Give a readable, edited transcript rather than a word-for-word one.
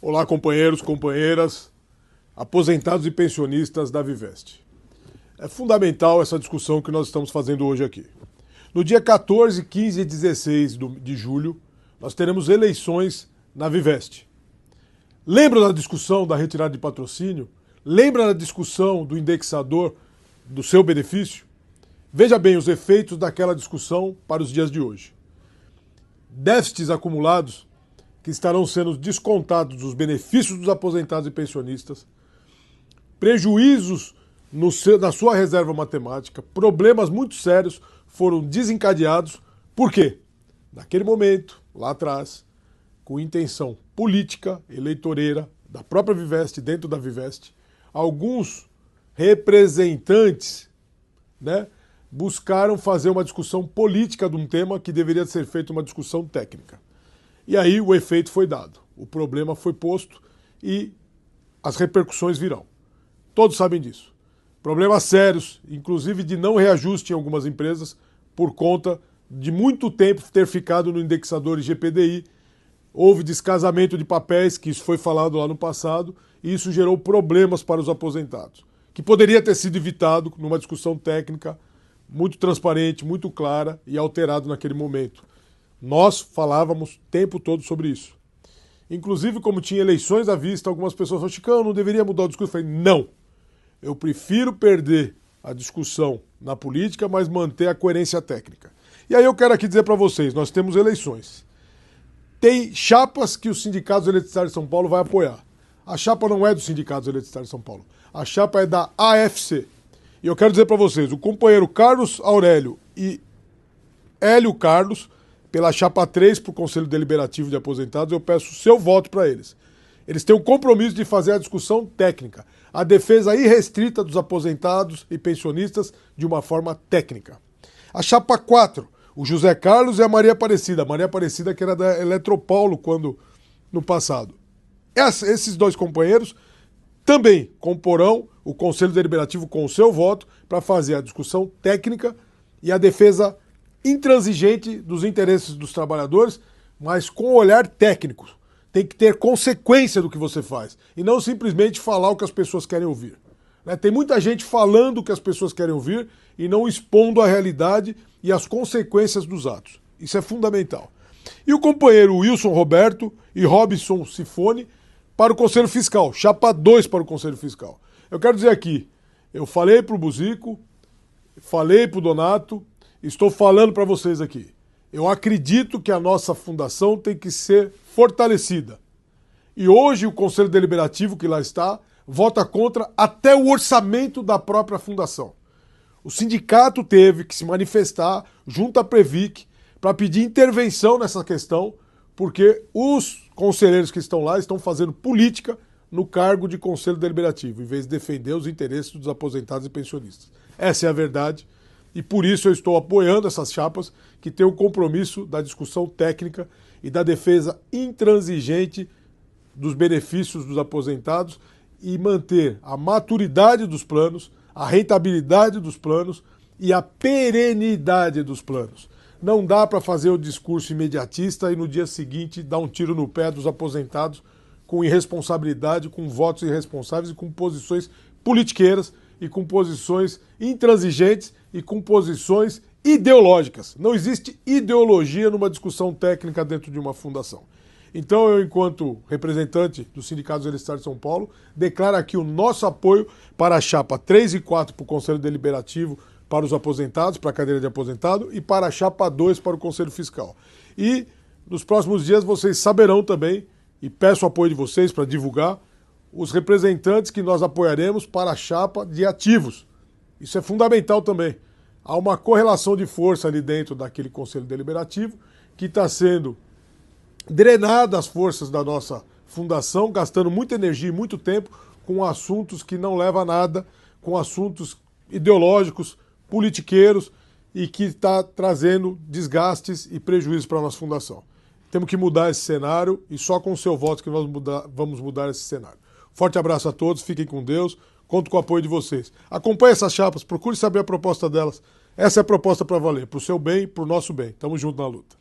Olá, companheiros, companheiras, aposentados e pensionistas da Vivest. É fundamental essa discussão que nós estamos fazendo hoje aqui. No dia 14, 15 e 16 de julho, nós teremos eleições na Vivest. Lembra da discussão da retirada de patrocínio? Lembra da discussão do indexador do seu benefício? Veja bem os efeitos daquela discussão para os dias de hoje. Déficits acumulados que estarão sendo descontados dos benefícios dos aposentados e pensionistas, prejuízos na sua reserva matemática, problemas muito sérios foram desencadeados. Por quê? Naquele momento, lá atrás, com intenção política, eleitoreira, da própria Vivest, dentro da Vivest, alguns representantes, buscaram fazer uma discussão política de um tema que deveria ser feito uma discussão técnica. E aí o efeito foi dado, o problema foi posto e as repercussões virão. Todos sabem disso. Problemas sérios, inclusive de não reajuste em algumas empresas, por conta de muito tempo ter ficado no indexador IGPDI. Houve descasamento de papéis, que isso foi falado lá no passado, e isso gerou problemas para os aposentados, que poderia ter sido evitado numa discussão técnica muito transparente, muito clara e alterado naquele momento. Nós falávamos o tempo todo sobre isso. Inclusive, como tinha eleições à vista, algumas pessoas falaram: Chicão, não deveria mudar o discurso. Eu falei: não, eu prefiro perder a discussão na política, mas manter a coerência técnica. E aí eu quero aqui dizer para vocês, nós temos eleições. Tem chapas que os sindicatos eletricitários de São Paulo vai apoiar. A chapa não é dos sindicatos eletricitários de São Paulo. A chapa é da AFC. E eu quero dizer para vocês, o companheiro Carlos Aurélio e Hélio Carlos, pela chapa 3 para o Conselho Deliberativo de Aposentados, eu peço o seu voto para eles. Eles têm o compromisso de fazer a discussão técnica, a defesa irrestrita dos aposentados e pensionistas de uma forma técnica. A chapa 4, o José Carlos e a Maria Aparecida que era da Eletropaulo no passado. Esses dois companheiros também comporão o Conselho Deliberativo com o seu voto para fazer a discussão técnica e a defesa intransigente dos interesses dos trabalhadores, mas com olhar técnico. Tem que ter consequência do que você faz e não simplesmente falar o que as pessoas querem ouvir. Tem muita gente falando o que as pessoas querem ouvir e não expondo a realidade e as consequências dos atos. Isso é fundamental. E o companheiro Wilson Roberto e Robson Sifone para o Conselho Fiscal, chapa 2 para o Conselho Fiscal. Eu quero dizer aqui, eu falei para o Buzico, falei para o Donato, estou falando para vocês aqui. Eu acredito que a nossa fundação tem que ser fortalecida. E hoje o Conselho Deliberativo, que lá está, vota contra até o orçamento da própria fundação. O sindicato teve que se manifestar junto à Previc para pedir intervenção nessa questão, porque os conselheiros que estão lá estão fazendo política no cargo de Conselho Deliberativo, em vez de defender os interesses dos aposentados e pensionistas. Essa é a verdade. E por isso eu estou apoiando essas chapas que têm o compromisso da discussão técnica e da defesa intransigente dos benefícios dos aposentados e manter a maturidade dos planos, a rentabilidade dos planos e a perenidade dos planos. Não dá para fazer o discurso imediatista e no dia seguinte dar um tiro no pé dos aposentados com irresponsabilidade, com votos irresponsáveis e com posições politiqueiras e com posições intransigentes e com posições ideológicas. Não existe ideologia numa discussão técnica dentro de uma fundação. Então eu, enquanto representante dos sindicatos eletricitários de São Paulo, declaro aqui o nosso apoio para a chapa 3 e 4 para o Conselho Deliberativo para os aposentados, para a cadeira de aposentado, e para a chapa 2 para o Conselho Fiscal. E nos próximos dias vocês saberão também, e peço o apoio de vocês para divulgar, os representantes que nós apoiaremos para a chapa de ativos. Isso é fundamental também. Há uma correlação de força ali dentro daquele Conselho Deliberativo que está sendo drenada as forças da nossa fundação, gastando muita energia e muito tempo com assuntos que não levam a nada, com assuntos ideológicos, politiqueiros e que está trazendo desgastes e prejuízos para a nossa fundação. Temos que mudar esse cenário e só com o seu voto que nós vamos mudar esse cenário. Forte abraço a todos, fiquem com Deus, conto com o apoio de vocês. Acompanhe essas chapas, procure saber a proposta delas. Essa é a proposta para valer, para o seu bem, para o nosso bem. Tamo junto na luta.